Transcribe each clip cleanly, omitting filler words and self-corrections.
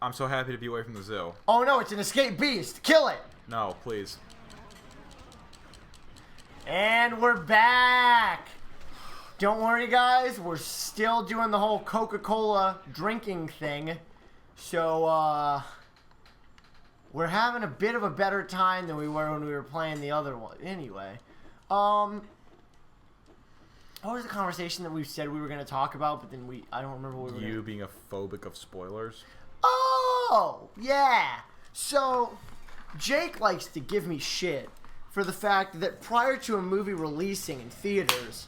I'm so happy to be away from the zoo. Oh no, it's an escape beast. Kill it. No, please. And we're back. Don't worry, guys. We're still doing the whole Coca-Cola drinking thing. So, we're having a bit of a better time than we were when we were playing the other one. Anyway, what was the conversation that we said we were going to talk about, but then I don't remember what we were You being a phobic of spoilers? Oh, yeah. So, Jake likes to give me shit for the fact that prior to a movie releasing in theaters,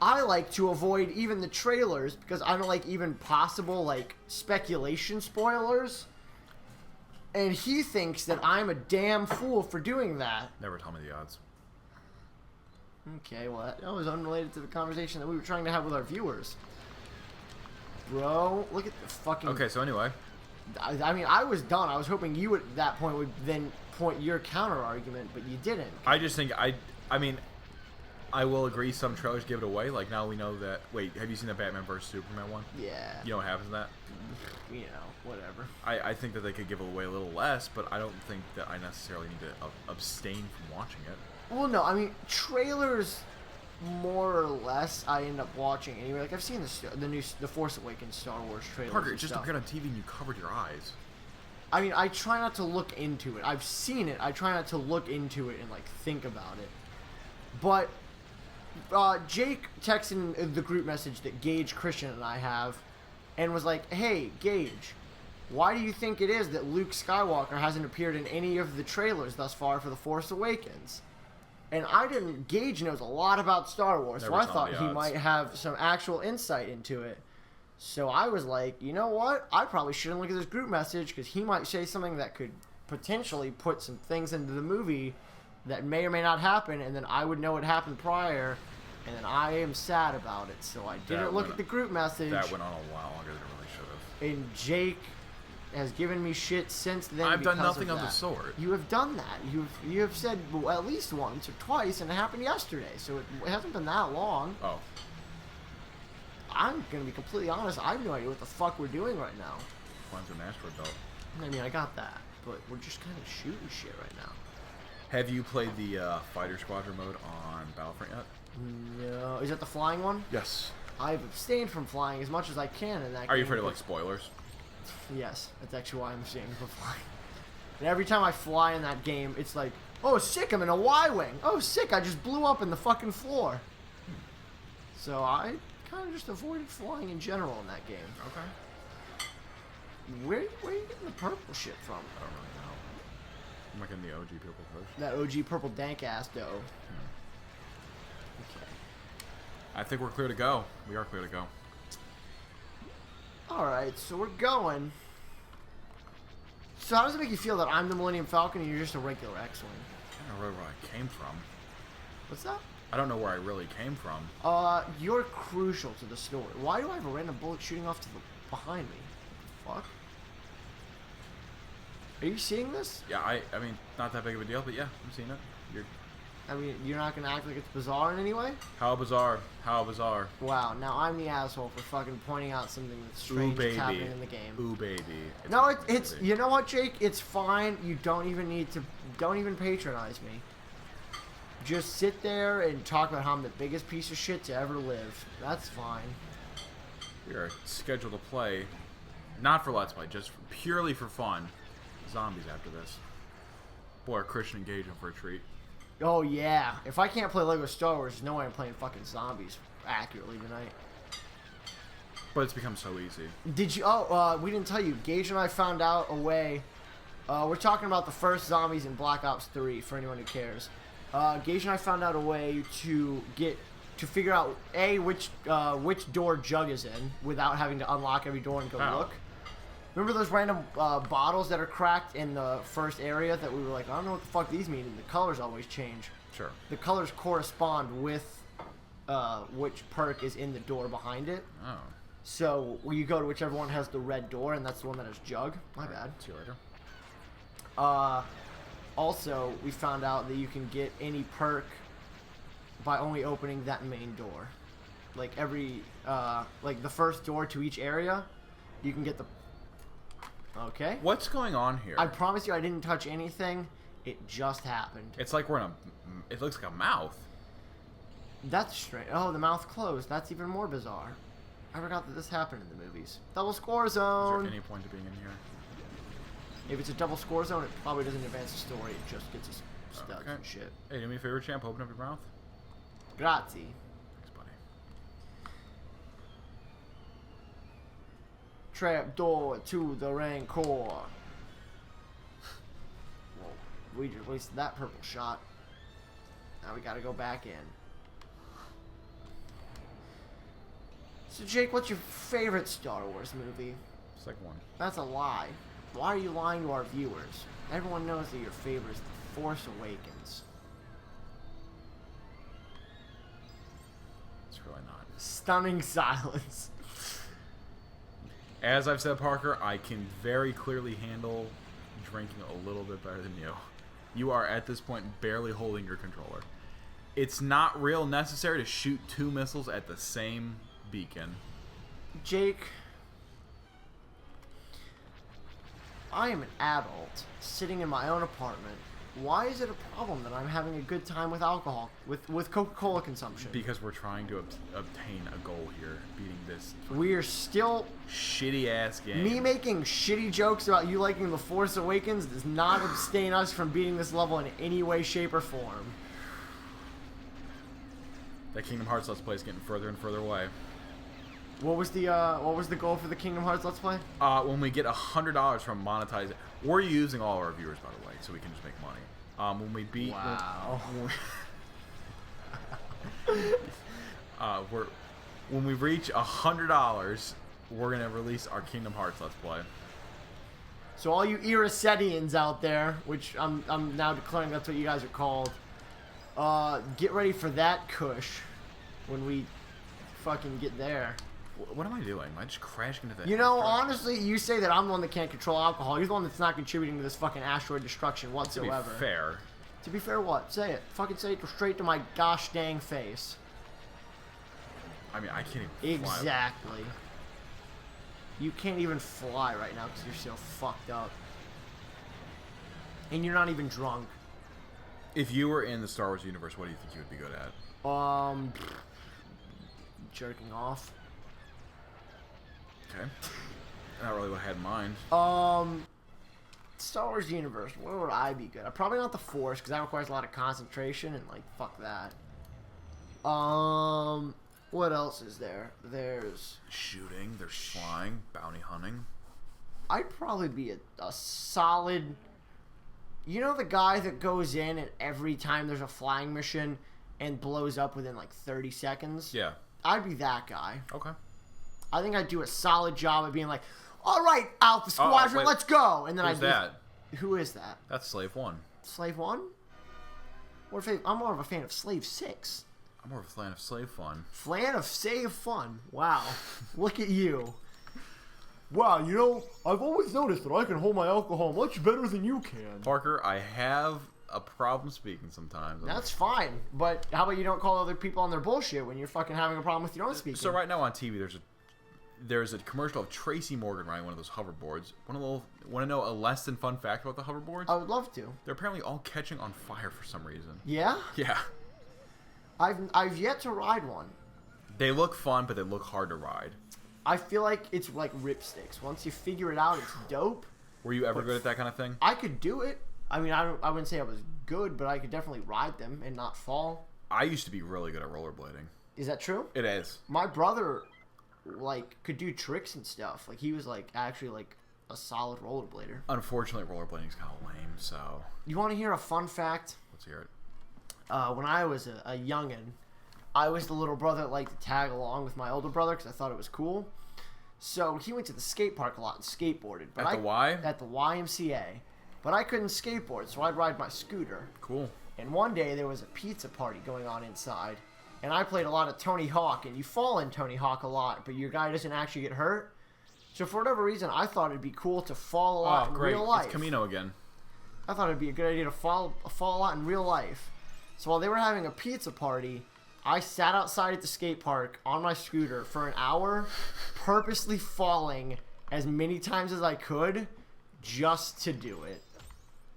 I like to avoid even the trailers because I don't like even possible, like, speculation spoilers. And he thinks that I'm a damn fool for doing that. Never tell me the odds. Okay, well, that was unrelated to the conversation that we were trying to have with our viewers. Bro, look at the fucking... Okay, so anyway. I mean, I was done. I was hoping you at that point would then point your counter-argument, but you didn't. I just think, I mean, I will agree some trailers give it away. Like, now we know that... Wait, have you seen the Batman vs. Superman one? Yeah. You know what happens in that? You know, whatever. I think that they could give it away a little less, but I don't think that I necessarily need to abstain from watching it. Well, no, I mean, trailers, more or less, I end up watching anyway. Like, I've seen the Force Awakens Star Wars trailer. Parker, it just appeared on TV and you covered your eyes. I mean, I try not to look into it. I've seen it. I try not to look into it and, like, think about it. But Jake texted in the group message that Gage, Christian, and I have, and was like, hey, Gage, why do you think it is that Luke Skywalker hasn't appeared in any of the trailers thus far for The Force Awakens? And I didn't... Gage knows a lot about Star Wars, so I thought he might have some actual insight into it. So I was like, you know what? I probably shouldn't look at this group message because he might say something that could potentially put some things into the movie that may or may not happen, and then I would know what happened prior, and then I am sad about it. So I didn't look at the group message. That went on a while longer than it really should have. And Jake has given me shit since then. I've done nothing of the sort. You have done that. You have said at least once or twice, and it happened yesterday. So it hasn't been that long. Oh. I'm gonna be completely honest. I have no idea what the fuck we're doing right now. Climb to an asteroid belt. I mean, I got that, but we're just kind of shooting shit right now. Have you played the Fighter Squadron mode on Battlefront yet? No. Is that the flying one? Yes. I've abstained from flying as much as I can in that game. Are you afraid of, like, spoilers? Yes, that's actually why I'm abstaining from flying. And every time I fly in that game, it's like, oh, sick, I'm in a Y-Wing. Oh, sick, I just blew up in the fucking floor. So I kind of just avoided flying in general in that game. Okay. Where are you getting the purple shit from? I don't really know. I'm like in the OG purple push. That OG purple dank ass dough. Okay. I think we're clear to go. We are clear to go. Alright, so we're going. So how does it make you feel that I'm the Millennium Falcon and you're just a regular X-Wing? I don't know where I came from. What's that? I don't know where I really came from. You're crucial to the story. Why do I have a random bullet shooting off to the behind me? What the fuck? Are you seeing this? Yeah, I mean, not that big of a deal, but yeah, I'm seeing it. I mean, you're not gonna act like it's bizarre in any way? How bizarre. How bizarre. Wow, now I'm the asshole for fucking pointing out something that's strange that's happening in the game. Ooh, baby. No, it's you know what, Jake? It's fine. You don't even need to, don't even patronize me. Just sit there and talk about how I'm the biggest piece of shit to ever live. That's fine. We are scheduled to play, not for Let's Play, just purely for fun, zombies after this. Boy, our Christian engagement for a treat. Oh yeah, if I can't play Lego Star Wars, there's no way I'm playing fucking zombies accurately tonight. But it's become so easy. Did you, we didn't tell you, Gage and I found out a way, we're talking about the first zombies in Black Ops 3, for anyone who cares. Gage and I found out a way to figure out, which door Jug is in, without having to unlock every door and go look. Remember those random bottles that are cracked in the first area that we were like, I don't know what the fuck these mean, and the colors always change. Sure. The colors correspond with which perk is in the door behind it. Oh. So you go to whichever one has the red door, and that's the one that has Jug. My bad. See you later. Also, we found out that you can get any perk by only opening that main door. Like every, like the first door to each area, you can get the... Okay. What's going on here? I promise you I didn't touch anything. It just happened. It's like we're in a... It looks like a mouth. That's strange. Oh, the mouth closed. That's even more bizarre. I forgot that this happened in the movies. Double score Is zone. there any point to being in here? If it's a double score zone, it probably doesn't advance the story. It just gets us studs Okay. and shit. Hey, do me a favor, champ. Open up your mouth. Grazie. Thanks, buddy. Trap door to the Rancor. Well, we just wasted that purple shot. Now we gotta go back in. So Jake, what's your favorite Star Wars movie? Second one. That's a lie. Why are you lying to our viewers? Everyone knows that your favorite is The Force Awakens. It's really not. Stunning silence. As I've said, Parker, I can very clearly handle drinking a little bit better than you. You are, at this point, barely holding your controller. It's not real necessary to shoot 2 missiles at the same beacon. Jake, I am an adult sitting in my own apartment. Why is it a problem that I'm having a good time with alcohol, with Coca-Cola consumption? Because we're trying to obtain a goal here, beating this We're still... shitty-ass game. Me making shitty jokes about you liking The Force Awakens does not abstain us from beating this level in any way, shape, or form. That Kingdom Hearts Let's Play is getting further and further away. What was the goal for the Kingdom Hearts Let's Play? When we get $100 from monetizing, we're using all our viewers, by the way, so we can just make money. When we beat, Wow. when we reach $100, we're gonna release our Kingdom Hearts Let's Play. So all you Irasetians out there, which I'm now declaring that's what you guys are called, get ready for that kush when we fucking get there. What am I doing? Am I just crashing into the... You know, honestly, you say that I'm the one that can't control alcohol. You're the one that's not contributing to this fucking asteroid destruction To whatsoever. be fair, To be fair, what? Say it. Fucking say it straight to my gosh dang face. I mean, I can't even fly. Exactly. You can't even fly right now because you're so fucked up. And you're not even drunk. If you were in the Star Wars universe, what do you think you would be good at? Jerking off. Okay. Not really what I had in mind. Star Wars universe, where would I be good? Probably not the Force, because that requires a lot of concentration, and, like, fuck that. What else is there? There's... Shooting, there's flying, bounty hunting. I'd probably be a solid... You know the guy that goes in and every time there's a flying mission and blows up within, like, 30 seconds? Yeah. I'd be that guy. Okay. I think I'd do a solid job of being like, all right, Alpha Squadron, wait. let's go. And then Who's I'd that? Who is that? That's Slave 1. Slave 1? I'm more of a fan of Slave 6. I'm more of a fan of Slave Fun. Fan of Save Fun. Wow. Look at you. Wow, you know, I've always noticed that I can hold my alcohol much better than you can. Parker, I have a problem speaking sometimes. That's fine. But how about you don't call other people on their bullshit when you're fucking having a problem with your own speaking? So right now on TV, there's a commercial of Tracy Morgan riding one of those hoverboards. Want to know a less than fun fact about the hoverboards? I would love to. They're apparently all catching on fire for some reason. Yeah? Yeah. I've yet to ride one. They look fun, but they look hard to ride. I feel like it's like ripsticks. Once you figure it out, it's dope. Were you ever good at that kind of thing? I could do it. I mean, I wouldn't say I was good, but I could definitely ride them and not fall. I used to be really good at rollerblading. Is that true? It is. My brother, like, could do tricks and stuff. Like, he was, like, actually, like, a solid rollerblader. Unfortunately, rollerblading's kind of lame, so You want to hear a fun fact? let's hear it. When I was a youngin', I was the little brother that liked to tag along with my older brother because I thought it was cool. So he went to the skate park a lot and skateboarded. But At the Y? At the YMCA. But I couldn't skateboard, so I'd ride my scooter. Cool. And one day there was a pizza party going on inside. And I played a lot of Tony Hawk, and you fall in Tony Hawk a lot, but your guy doesn't actually get hurt. So for whatever reason, I thought it'd be cool to fall a lot in great. real life. It's Camino again. I thought it'd be a good idea to fall a lot in real life. So while they were having a pizza party, I sat outside at the skate park on my scooter for an hour, purposely falling as many times as I could just to do it.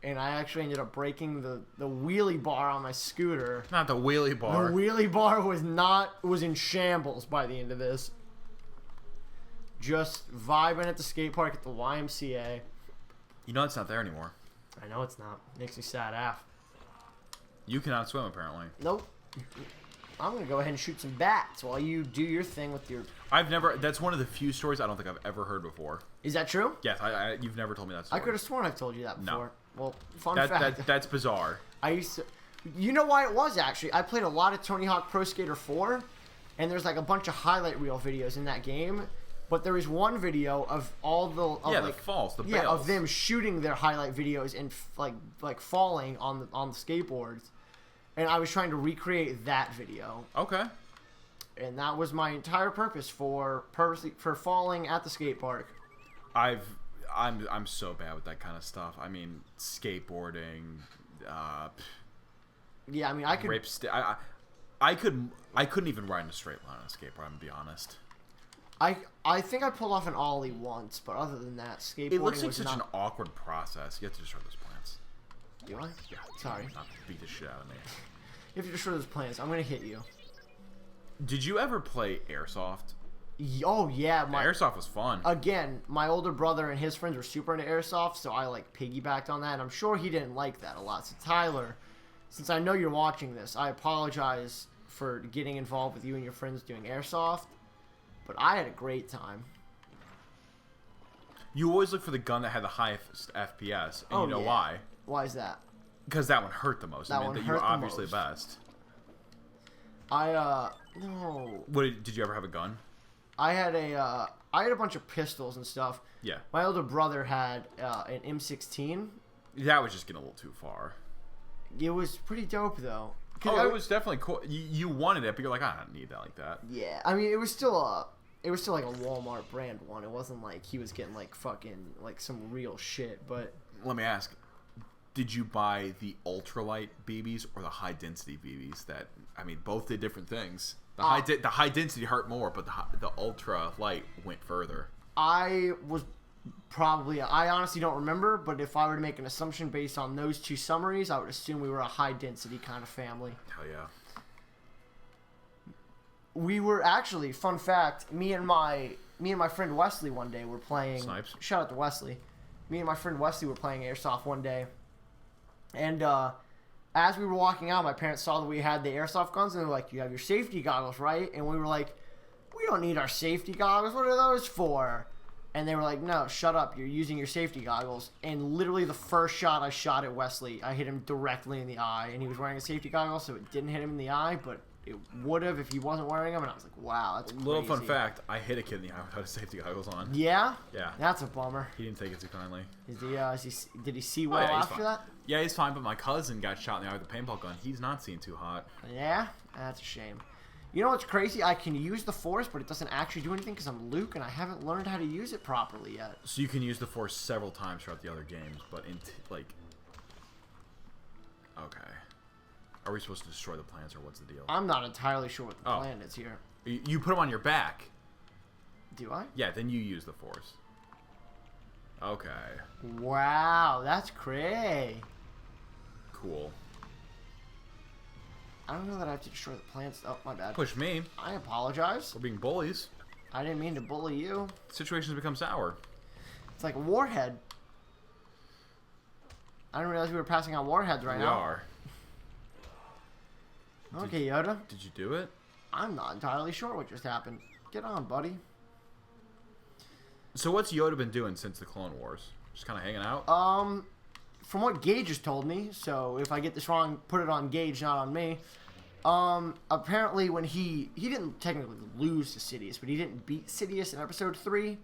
And I actually ended up breaking the wheelie bar on my scooter. Not the wheelie bar. The wheelie bar was in shambles by the end of this. Just vibing at the skate park at the YMCA. You know it's not there anymore. I know it's not. Makes me sad af. You cannot swim, apparently. Nope. I'm gonna go ahead and shoot some bats while you do your thing with your... I've never... That's one of the few stories I don't think I've ever heard before. Is that true? Yes, you've never told me that story. I could have sworn I've told you that before. No. Well, fun fact. That's bizarre. I used to... You know why it was, actually? I played a lot of Tony Hawk Pro Skater 4, and there's like a bunch of highlight reel videos in that game, but there was one video of all the... Of the falls, the yeah, bails. of them shooting their highlight videos and like falling on the skateboards, and I was trying to recreate that video. Okay. And that was my entire purpose for falling at the skate park. I'm so bad with that kind of stuff. I mean, skateboarding, yeah, I mean, I could I couldn't even ride in a straight line on a skateboard. I'm gonna be honest. I think I pulled off an ollie once, but other than that, skateboarding It looks like was such not... an awkward process. You have to destroy those plants. Do I? Yeah. Sorry. Not beat the shit out of me. If you destroy those plants, I'm gonna hit you. Did you ever play airsoft? Oh yeah, Airsoft was fun. Again, my older brother and his friends were super into airsoft, so I like piggybacked on that, and I'm sure he didn't like that a lot. So Tyler, since I know you're watching this, I apologize for getting involved with you and your friends doing airsoft, but I had a great time. You always look for the gun that had the highest FPS, and Oh, you know yeah. why? Why is that? Because that one hurt the most. That I one mean, hurt you were the obviously most. the best. No. Did you ever have a gun? I had a bunch of pistols and stuff. Yeah. My older brother had an M16. That was just getting a little too far. It was pretty dope though. Oh, it was definitely cool. You wanted it, but you're like, I don't need that like that. Yeah, I mean, it was still like a Walmart brand one. It wasn't like he was getting like fucking like some real shit. But Let me ask, did you buy the ultralight BBs or the high density BBs? That, I mean, both did different things. The high density hurt more, but the ultra light went further. I honestly don't remember, but if I were to make an assumption based on those two summaries, I would assume we were a high density kind of family. Hell yeah. We were actually, fun fact, me and my friend Wesley one day were playing Snipes. Shout out to Wesley. Me and my friend Wesley were playing airsoft one day. And as we were walking out, my parents saw that we had the airsoft guns, and they were like, "You have your safety goggles, right?" And we were like, "We don't need our safety goggles. What are those for?" And they were like, "No, shut up. You're using your safety goggles." And literally the first shot I shot at Wesley, I hit him directly in the eye. And he was wearing a safety goggle, so it didn't hit him in the eye, but it would have if he wasn't wearing them. And I was like, wow, that's crazy. Little fun fact, I hit a kid in the eye without his safety goggles on. Yeah? Yeah. That's a bummer. He didn't take it too kindly. Did he see well yeah, he's after fine. that? Yeah, he's fine, but my cousin got shot in the eye with a paintball gun. He's not seen too hot. Yeah? That's a shame. You know what's crazy? I can use the Force, but it doesn't actually do anything because I'm Luke, and I haven't learned how to use it properly yet. So you can use the Force several times throughout the other games, but okay. Are we supposed to destroy the plants, or what's the deal? I'm not entirely sure what the Oh. plan is here. You put them on your back. Do I? Yeah, then you use the Force. Okay. Wow, that's cray. Cool. I don't know that I have to destroy the plants. Oh, my bad. Push me. I apologize. We're being bullies. I didn't mean to bully you. Situations become sour. It's like a warhead. I didn't realize we were passing out warheads right We now. are. Okay, Yoda. Did you do it? I'm not entirely sure what just happened. Get on, buddy. So what's Yoda been doing since the Clone Wars? Just kind of hanging out? From what Gage has told me, so if I get this wrong, put it on Gage, not on me. Apparently when he didn't technically lose to Sidious, but he didn't beat Sidious in episode 3.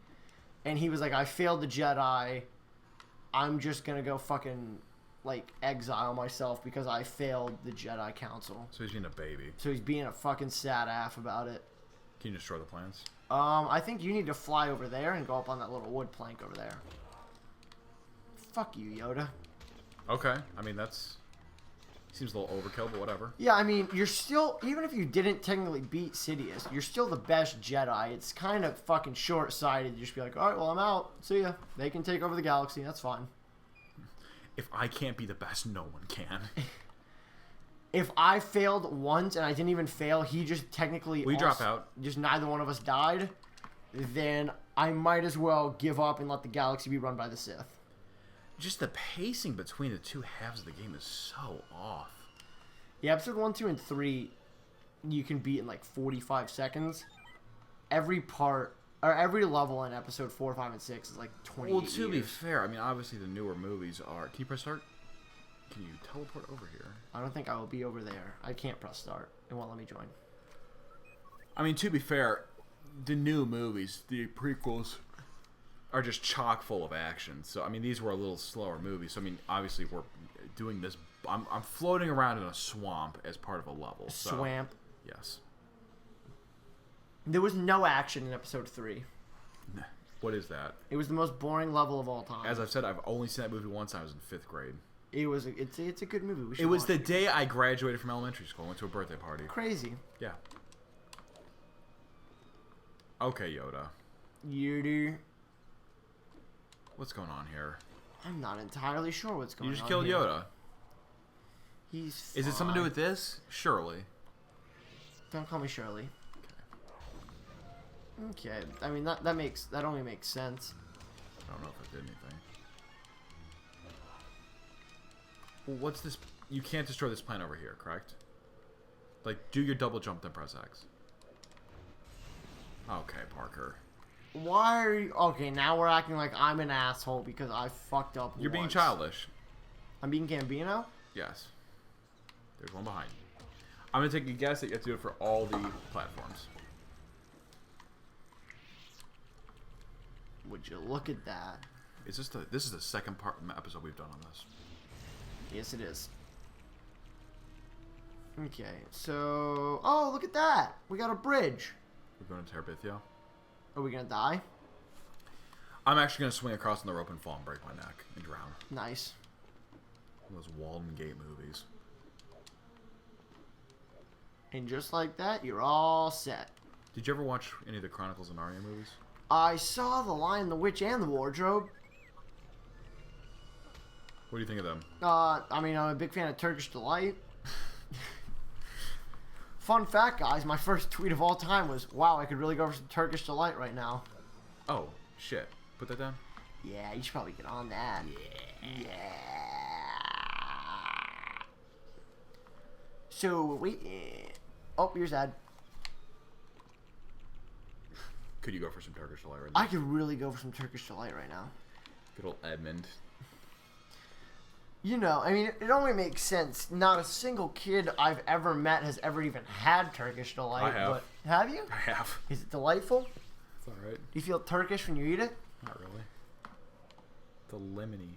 And he was like, I failed the Jedi. I'm just gonna go fucking, like, exile myself because I failed the Jedi Council. So he's being a baby. So he's being a fucking sad aff about it. Can you destroy the plants? I think you need to fly over there and go up on that little wood plank over there. Fuck you, Yoda. Okay. I mean, that's... Seems a little overkill, but whatever. Yeah, I mean, you're still, even if you didn't technically beat Sidious, you're still the best Jedi. It's kind of fucking short-sighted to just be like, all right, well, I'm out. See ya. They can take over the galaxy. That's fine. If I can't be the best, no one can. If I failed once and I didn't even fail, he just technically... We drop out. Just neither one of us died, then I might as well give up and let the galaxy be run by the Sith. Just the pacing between the two halves of the game is so off. Yeah, episode 1, 2, and 3, you can beat in like 45 seconds. Every part, or every level in episode 4, 5, and 6 is like 20 Well, to be years. fair, I mean, obviously the newer movies are... Can you press start? Can you teleport over here? I don't think I will be over there. I can't press start. It won't let me join. I mean, to be fair, the new movies, the prequels, are just chock full of action. So, I mean, these were a little slower movies. So, I mean, obviously we're doing this... I'm floating around in a swamp as part of a level. So, Swamp. yes. There was no action in episode 3. What is that? It was the most boring level of all time. As I've said, I've only seen that movie once. I was in 5th grade. It's a good movie. We should It was watch the day I graduated from elementary school. I went to a birthday party. Crazy. Yeah. Okay, Yoda. Yoda. What's going on here? I'm not entirely sure what's going on. You just killed here. Yoda. He's Is it something to do fine. with this? Surely. Don't call me Shirley. Okay. I mean that only makes sense. I don't know if it did anything. Well, what's this? You can't destroy this plane over here, correct? Like, do your double jump, then press X. Okay, Parker. Why are you... Okay, now we're acting like I'm an asshole because I fucked up You're being once. childish. I'm being Gambino? Yes. There's one behind you. I'm going to take a guess that you have to do it for all the platforms. Would you look at that? Is this is the second episode we've done on this. Yes, it is. Okay, so... Oh, look at that! We got a bridge. We're going to Terabithia. Are we gonna die? I'm actually going to swing across on the rope and fall and break my neck and drown. Nice. Those Walden Gate movies. And just like that, you're all set. Did you ever watch any of the Chronicles of Narnia movies? I saw The Lion, the Witch, and the Wardrobe. What do you think of them? I mean, I'm a big fan of Turkish Delight. Fun fact, guys, my first tweet of all time was, wow, I could really go for some Turkish Delight right now. Oh, shit. Put that down. Yeah, you should probably get on that. Yeah. So, wait. Oh, here's Ad. Could you go for some Turkish Delight right now? I could really go for some Turkish Delight right now. Good old Edmund. You know, I mean, it only makes sense. Not a single kid I've ever met has ever even had Turkish Delight. I have. But, have you? I have. Is it delightful? It's alright. Do you feel Turkish when you eat it? Not really. The lemony.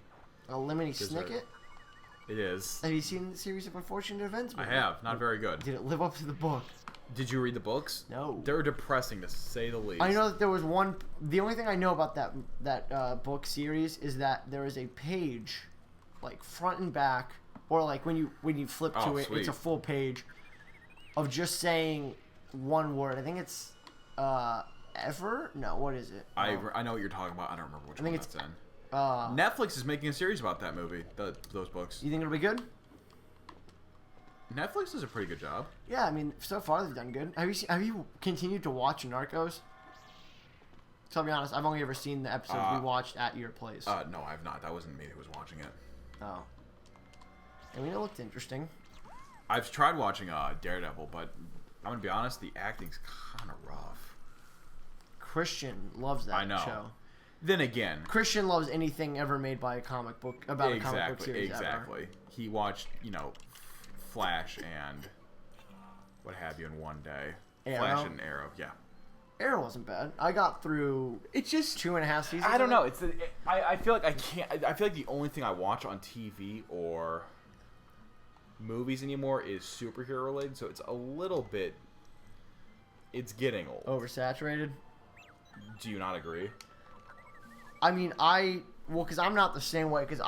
A lemony Dessert. snicket? It is. Have you seen the series of unfortunate events? I movie? have. Not very good. Did it live up to the book? Did you read the books? No. They're depressing, to say the least. I know that there was one. The only thing I know about that book series is that there is a page, like front and back, or like when you flip to Oh, it, sweet. it's a full page of just saying one word. I think it's ever. No, what is it? I know what you're talking about. I don't remember which I think one it's- that's in. Uh, Netflix is making a series about that movie. Those books. you think it'll be good? Netflix does a pretty good job. Yeah, I mean, so far they've done good. Have you continued to watch Narcos? So I'll be honest, I've only ever seen the episodes we watched at your place. No, I've not. That wasn't me who was watching it. Oh. I mean, it looked interesting. I've tried watching Daredevil, but I'm gonna be honest, the acting's kind of rough. Christian loves that I know. show. Then again, Christian loves anything ever made by a comic book about a comic book series exactly. He watched, Flash and what have you in one day. Arrow? Flash and Arrow, yeah. ever. Arrow wasn't bad. I got through It's just 2.5 seasons. I don't know. of it. I feel like I can't. I feel like the only thing I watch on TV or movies anymore is superhero related. So it's a little bit. It's getting old. Oversaturated. Do you not agree? I mean, because I'm not the same way. Because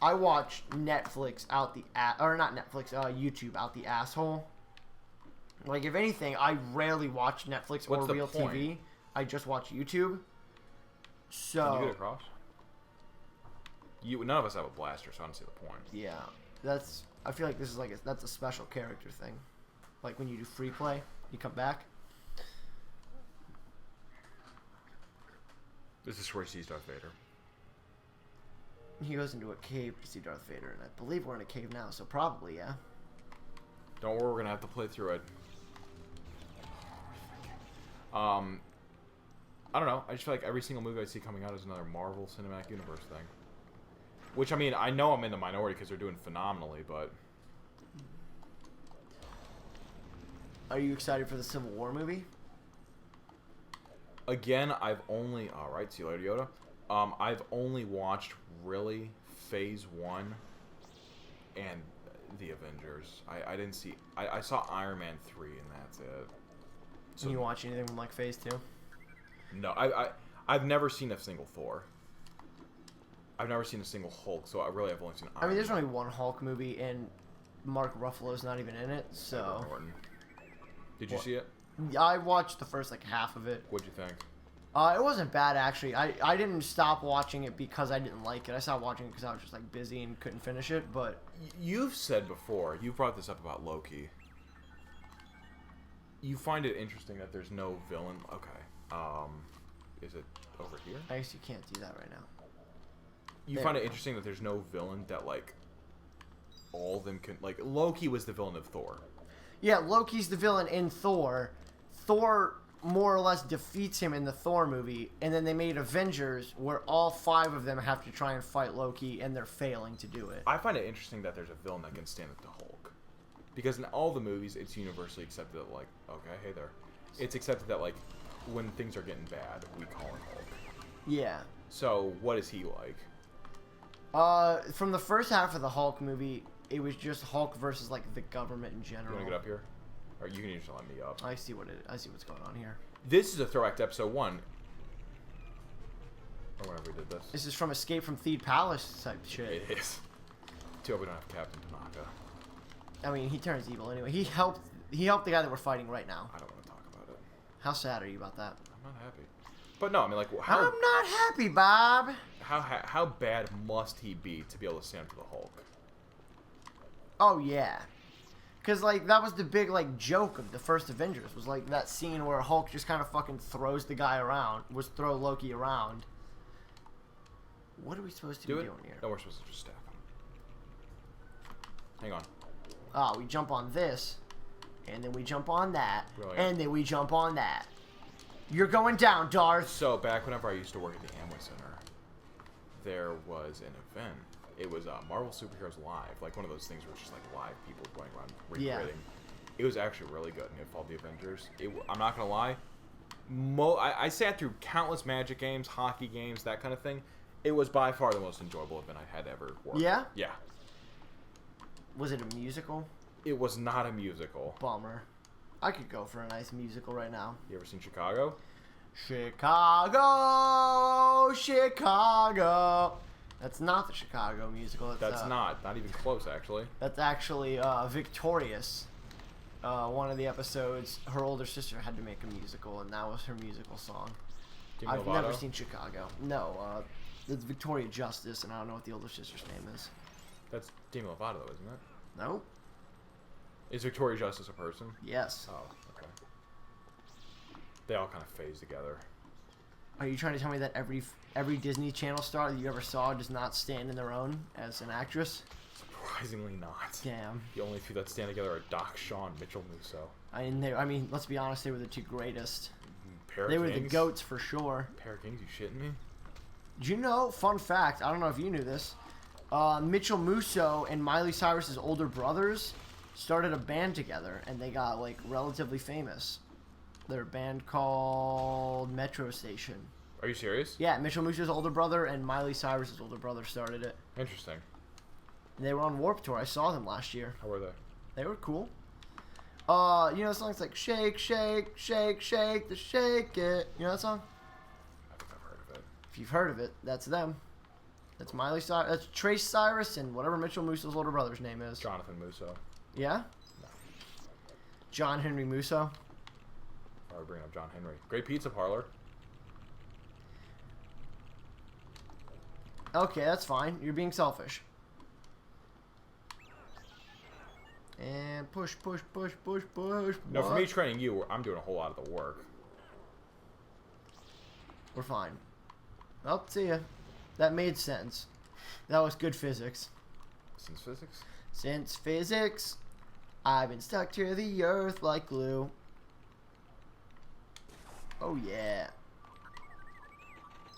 I watch Netflix out the or not Netflix, YouTube out the asshole. Like, if anything, I rarely watch Netflix What's or the real point? TV. I just watch YouTube. So Can you get across? None of us have a blaster, so I don't see the point. yeah, I feel like this is like that's a special character thing. Like when you do free play, you come back. This is where he sees Darth Vader. He goes into a cave to see Darth Vader, and I believe we're in a cave now, so probably, yeah. Don't worry, we're gonna have to play through it. I don't know. I just feel like every single movie I see coming out is another Marvel Cinematic Universe thing. Which, I mean, I know I'm in the minority because they're doing phenomenally, but... Are you excited for the Civil War movie? Again, I've only... Alright, see you later, Yoda. I've only watched, really, Phase 1 and The Avengers. I didn't see... I saw Iron Man 3, and that's it. So, Can you watch anything from, like, Phase 2? No, I've never seen a single Thor. I've never seen a single Hulk, so I really have only seen Iron I mean, there's Man. only one Hulk movie, and Mark Ruffalo's not even in it, so... Edward Norton. Did you What? see it? I watched the first, like, half of it. What'd you think? It wasn't bad, actually. I didn't stop watching it because I didn't like it. I stopped watching it because I was just, like, busy and couldn't finish it, but... You've said before, you brought this up about Loki. You find it interesting that there's no villain. Okay. Is it over here? I guess you can't do that right now. You There find we it go. interesting that there's no villain that, like, all of them can... Like, Loki was the villain of Thor. Yeah, Loki's the villain in Thor. Thor more or less defeats him in the Thor movie, and then they made Avengers where all 5 of them have to try and fight Loki, and they're failing to do it. I find it interesting that there's a villain that can stand up to Hulk. Because in all the movies, it's universally accepted that, like, okay, hey there. It's accepted that, like, when things are getting bad, we call him Hulk. Yeah. So, what is he like? From the first half of the Hulk movie, it was just Hulk versus, like, the government in You general. want to get up here? Or you can just let me up. I see what's going on here. This is a throwback to episode 1. Or whenever we did this. This is from Escape from Theed Palace type shit. It is. Too bad we don't have Captain Tanaka. I mean, he turns evil anyway. He helped the guy that we're fighting right now. I don't want to talk about it. How sad are you about that? I'm not happy. But no, I mean, like, how I'm not happy, Bob. how bad must he be to be able to stand up to the Hulk? Oh yeah, because like that was the big like joke of the first Avengers was like that scene where Hulk just kind of fucking throws the guy around, throw Loki around. What are we supposed to be doing here? No, we're supposed to just stack him. Hang on. We jump on this, and then we jump on that, Brilliant. and then we jump on that. You're going down, Darth. So, back whenever I used to work at the Amway Center, there was an event. It was Marvel Superheroes Live, like one of those things where it's just like live people going around Yeah. recreating. It was actually really good, and it followed the Avengers. I'm not gonna lie, I sat through countless Magic games, hockey games, that kind of thing. It was by far the most enjoyable event I had ever worked. Yeah? Yeah. Was it a musical? It was not a musical. Bummer. I could go for a nice musical right now. You ever seen Chicago? Chicago, Chicago. That's not the Chicago musical. That's not even close, actually. That's actually Victorious. One of the episodes, her older sister had to make a musical, and that was her musical song. Demi I've Lovato? never seen Chicago. No, it's Victoria Justice, and I don't know what the older sister's name is. That's Demi Lovato, though, isn't it? Nope. Is Victoria Justice a person? Yes. Oh, okay. They all kind of phase together. Are you trying to tell me that every Disney Channel star that you ever saw does not stand in their own as an actress? Surprisingly not. Damn. The only two that stand together are Doc Shaw and Mitchell Musso. I mean, let's be honest, they were the 2 greatest. Pair They of were the Kings? GOATs for sure. Pair of Kings, you shitting me? Do you know, fun fact, I don't know if you knew this, Mitchell Musso and Miley Cyrus's older brothers started a band together, and they got, like, relatively famous. They're a band called Metro Station. Are you serious? Yeah, Mitchell Musso's older brother and Miley Cyrus's older brother started it. Interesting. They were on Warped Tour. I saw them last year. How were they? They were cool. You know songs like Shake, Shake, Shake, Shake, the Shake It. You know that song? I think I've heard of it. If you've heard of it, that's them. That's Miley Cyrus. That's Trace Cyrus and whatever Mitchell Musso's older brother's name is. Jonathan Musso. Yeah? No. John Henry Musso. Why are we bringing up John Henry? Great pizza parlor. Okay, that's fine. You're being selfish. And push, push, push, push, push. No, for What? me training you, I'm doing a whole lot of the work. We're fine. Well, see ya. That made sense. That was good physics. Since physics? Since physics, I've been stuck to the earth like glue. Oh yeah.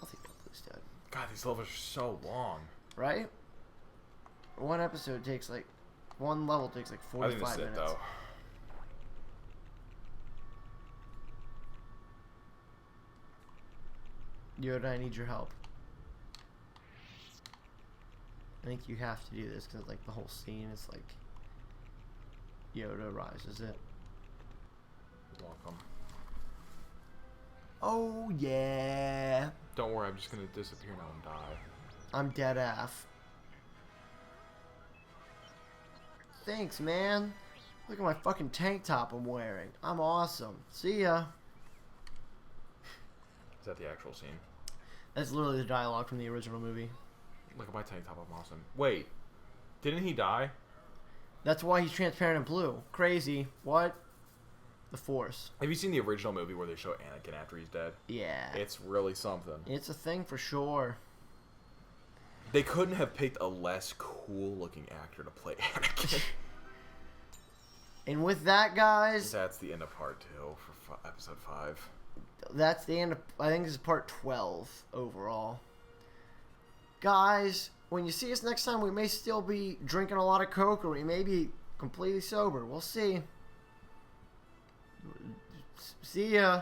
I'll take that blue stud. God, these levels are so long. Right? One episode takes like, one level takes like I think 45 this is it, minutes. though. Yoda, I need your help. I think you have to do this because like the whole scene is like Yoda rises it. You're welcome. Oh yeah. Don't worry, I'm just gonna disappear now and die. I'm dead af. Thanks, man. Look at my fucking tank top I'm wearing. I'm awesome. See ya. Is that the actual scene? That's literally the dialogue from the original movie. Look at my tank top, I'm awesome. Wait, didn't he die? That's why he's transparent and blue. Crazy. What? The Force. Have you seen the original movie where they show Anakin after he's dead? Yeah. It's really something. It's a thing for sure. They couldn't have picked a less cool-looking actor to play Anakin. And with that, guys, That's the end of part 2 for episode 5. that's the end of, I think this is part 12 overall. Guys, when you see us next time, we may still be drinking a lot of Coke or we may be completely sober. We'll see. See ya.